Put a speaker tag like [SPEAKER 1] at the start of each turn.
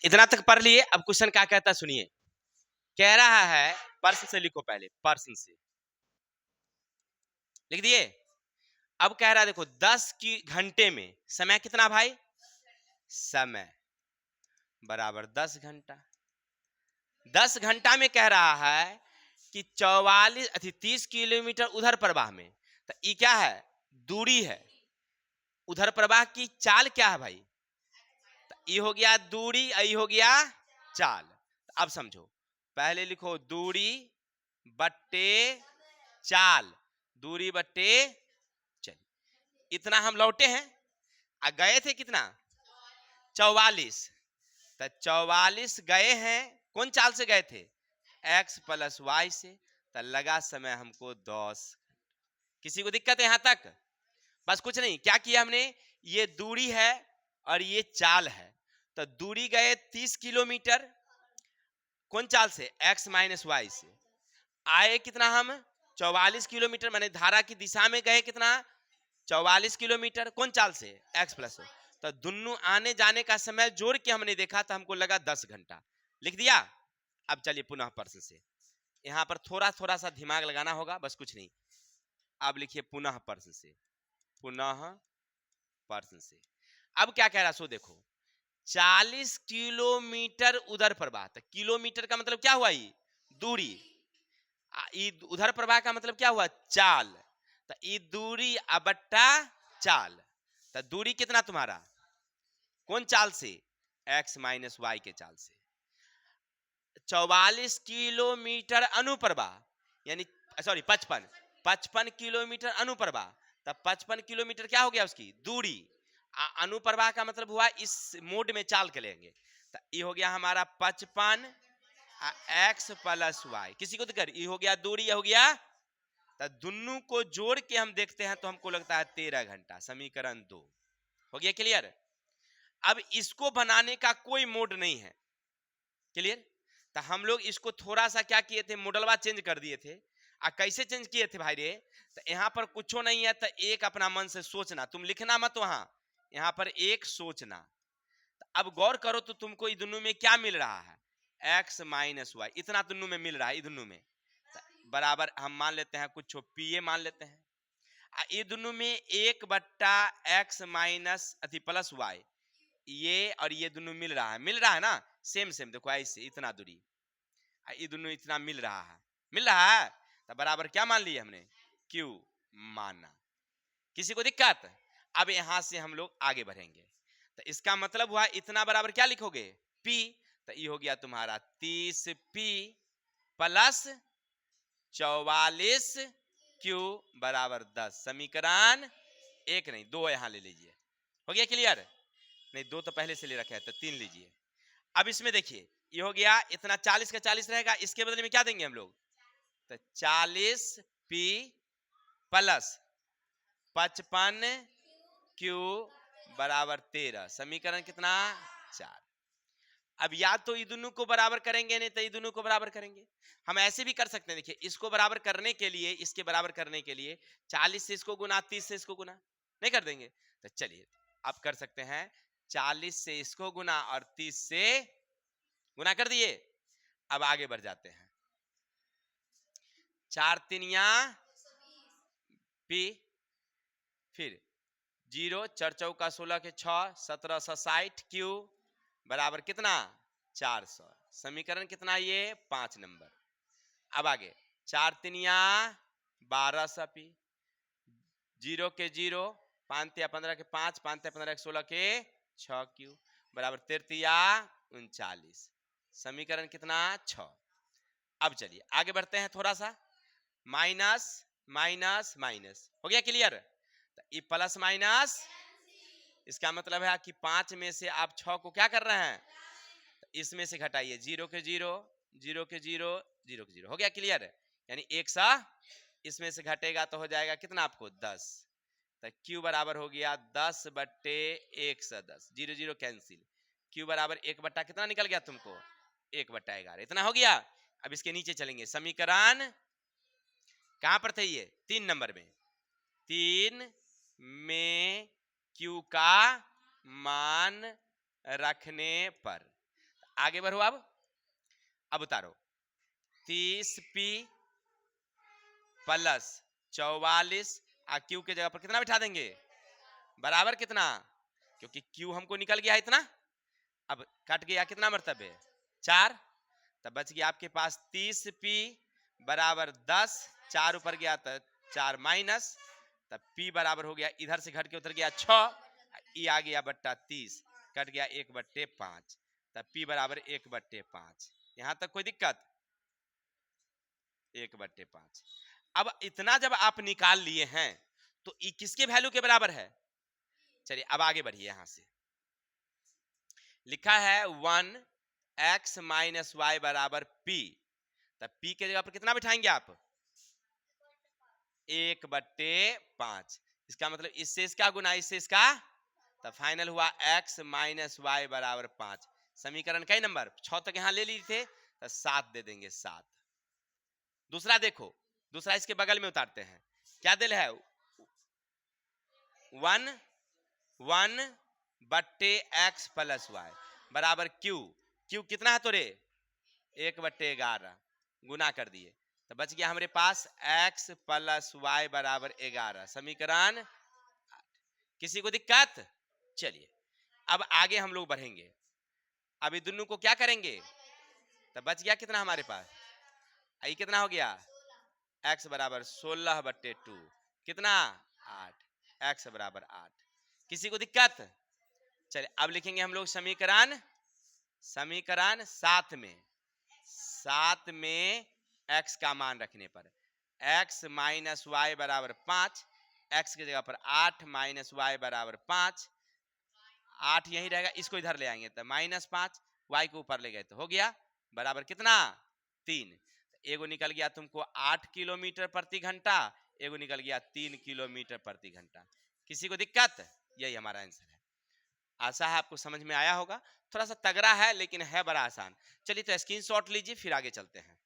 [SPEAKER 1] इतना तक पढ़ लिए। अब क्वेश्चन क्या कहता है सुनिए। कह रहा है, पर्सन से लिखो, पहले पर्सन से लिख दिए। अब कह रहा है देखो 10 की घंटे में समय कितना भाई, समय बराबर 10 घंटा। 10 घंटा में कह रहा है कि 30 किलोमीटर उधर प्रवाह में, तो ये क्या है, दूरी है। उधर प्रवाह की चाल क्या है भाई, तो ये हो गया दूरी, ये हो गया चाल। तो अब समझो, पहले लिखो दूरी बट्टे चाल, दूरी बट्टे चल। इतना हम लौटे हैं, गए थे कितना, 44। तो 44 गए हैं, कौन चाल से गए थे, x प्लस वाई से। तो लगा समय हमको 10। किसी को दिक्कत है यहां तक, बस कुछ नहीं, क्या किया हमने, ये दूरी है और ये चाल है। तो दूरी गए 30 किलोमीटर, कौन चाल से, x माइनस वाई से। आए कितना हम, 44 किलोमीटर, माने धारा की दिशा में गए कितना, 44 किलोमीटर, कौन चाल से, x प्लस। तो दोनों आने जाने का समय जोड़ के हमने देखा तो हमको लगा 10 घंटा, लिख दिया। अब चलिए पुनः प्रश्न से, यहां पर थोड़ा थोड़ा सा दिमाग लगाना होगा, बस कुछ नहीं। अब लिखिए पुनः प्रश्न से, पुनः प्रश्न से। अब क्या कह रहा सो देखो, 40 किलोमीटर उधर प्रवाह, तो किलोमीटर का मतलब क्या हुआ, ये दूरी। उधर प्रवाह का मतलब क्या हुआ, चाल। तो ये दूरी बट्टा चाल। तो दूरी कितना तुम्हारा, कौन चाल से, x माइनस वाई के चाल से। 44 किलोमीटर अनुप्रवाह, यानी सॉरी 55 किलोमीटर अनुप्रवाह। तब 55 किलोमीटर क्या हो गया उसकी दूरी। अनुप्रवाह का मतलब हुआ इस मोड में चाल के लेंगे। तो ये हो गया हमारा 55 x प्लस वाई। किसी को दिक्कत, ये हो गया दूरी, ये हो गया। तो दोनों को जोड़ के हम देखते हैं तो हमको लगता है 13 घंटा। समीकरण 2 हो गया क्लियर। अब इसको बनाने का कोई मोड नहीं है, क्लियर। तो हम लोग इसको थोड़ा सा क्या किए थे, मॉडलवा चेंज कर दिए थे। कैसे चेंज किए थे भाई रे, तो यहाँ पर कुछ नहीं है, तो एक अपना मन से सोचना, तुम लिखना मत वहां, यहाँ पर एक सोचना। तो अब गौर करो तो तुमको ये दोनों में क्या मिल रहा है, x माइनस वाई, इतना दोनों में मिल रहा है। ये दोनों में बराबर हम मान लेते हैं, कुछ पीए मान लेते हैं। ये दोनों में 1/x माइनस अति प्लस वाई, ये और ये दोनों मिल रहा है ना, सेम सेम। देखो ऐसे इतना दूरी, ये दोनों इतना मिल रहा है। तो बराबर क्या मान लिया हमने, Q माना। किसी को दिक्कत। अब यहां से हम लोग आगे बढ़ेंगे, तो इसका मतलब हुआ इतना बराबर क्या लिखोगे, P। तो ये हो गया तुम्हारा 30P प्लस 44Q बराबर 10। समीकरण 1 नहीं 2 यहां ले लीजिए, हो गया क्लियर। नहीं 2 तो पहले से ले रखा है, तो 3 लीजिए। अब इसमें देखिए, ये हो गया इतना, 40 का 40 रहेगा, इसके बदले में क्या देंगे हम लोग, तो 40P प्लस 55Q बराबर 13। समीकरण कितना, 4। अब या तो ये दोनों को बराबर करेंगे, नहीं तो ये दोनों को बराबर करेंगे। हम ऐसे भी कर सकते हैं, देखिए इसको बराबर करने के लिए, इसके बराबर करने के लिए 40 से इसको गुना, 30 से इसको गुना नहीं कर देंगे। तो चलिए आप कर सकते हैं, 40 से इसको गुना और 30 से गुना कर दिए। अब आगे बढ़ जाते हैं, 4 तिनिया पी, फिर 0 4 चौका 16 के 6 1760 क्यू बराबर कितना, 400। समीकरण कितना, ये 5 नंबर। अब आगे 4 तिनिया 1200 पी, 0 के 0 5 तिया 15 के 5 5 तिया 15 के 16 के 6 क्यू बराबर 13 39। समीकरण कितना, 6। अब चलिए आगे बढ़ते हैं थोड़ा सा, माइनस माइनस माइनस हो गया क्लियर। तो ये प्लस माइनस, इसका मतलब है कि 5 में से आप 6 को क्या कर रहे हैं, तो इसमें से घटाइए, 0 के 0 0 के 0 0 के 0 हो गया क्लियर। यानी 100 इसमें से घटेगा तो हो जाएगा कितना आपको, 10। तो Q बराबर हो गया 10/110, 0 0 कैंसिल। Q बराबर 1 कितना निकल गया तुमको, 1/11। इतना हो गया। अब इसके नीचे चलेंगे, समीकरण कहां पर थे ये, 3 नंबर में। 3 में Q का मान रखने पर, आगे बढ़ो। अब उतारो 30p प्लस 44 क्यू के जगह पर कितना बिठा देंगे, बराबर कितना, क्योंकि क्यू हमको निकल गया है इतना। अब कट गया कितना मरतबे 4, तब बच गया आपके पास 30p बराबर 10, 4 ऊपर गया तो 4 माइनस, तब p बराबर हो गया, इधर से घट के उतर गया 6, ई आ गया बट्टा 30, कट गया 1/5, तब p बराबर 1/5। यहां तक कोई दिक्कत, 1/5। अब इतना जब आप निकाल लिए हैं तो ई किसके वैल्यू के बराबर है। चलिए अब आगे बढ़िए, यहां से लिखा है 1x माइनस वाई बराबर p, तब p के जगह पर कितना बिठाएंगे आप, 1/5। इसका मतलब इससे इसका गुना इससे इसका, तब फाइनल हुआ x माइनस वाई बराबर 5। समीकरण कई नंबर 6 तक यहां ले लिए थे, तो 7 दे देंगे 7। दूसरा देखो, दूसरा इसके बगल में उतारते हैं, क्या दिल है 1/x प्लस वाई बराबर क्यू, क्यू कितना है तो रे 1/11, गुना कर दिए तो बच गया हमारे पास x प्लस वाई बराबर 11, समीकरण। किसी को दिक्कत, चलिए अब आगे हम लोग बढ़ेंगे। अभी दोनों को क्या करेंगे, तो बच गया कितना हमारे पास, आई कितना हो गया x बराबर 16/2, कितना 8, x बराबर 8। किसी को दिक्कत, चलिए अब लिखेंगे हम लोग समीकरण 7 में x का मान रखने पर x माइनस वाई बराबर 5, x की जगह पर 8 माइनस वाई बराबर 5, 8 यही रहेगा, इसको इधर ले आएंगे तो -5, y को ऊपर ले गए तो हो गया बराबर कितना 3। एगो निकल गया तुमको 8 किलोमीटर प्रति घंटा, एगो निकल गया 3 किलोमीटर प्रति घंटा। किसी को दिक्कत, यही हमारा आंसर है। आशा है आपको समझ में आया होगा, थोड़ा सा तगड़ा है लेकिन है बड़ा आसान। चलिए तो स्क्रीनशॉट लीजिए, फिर आगे चलते हैं।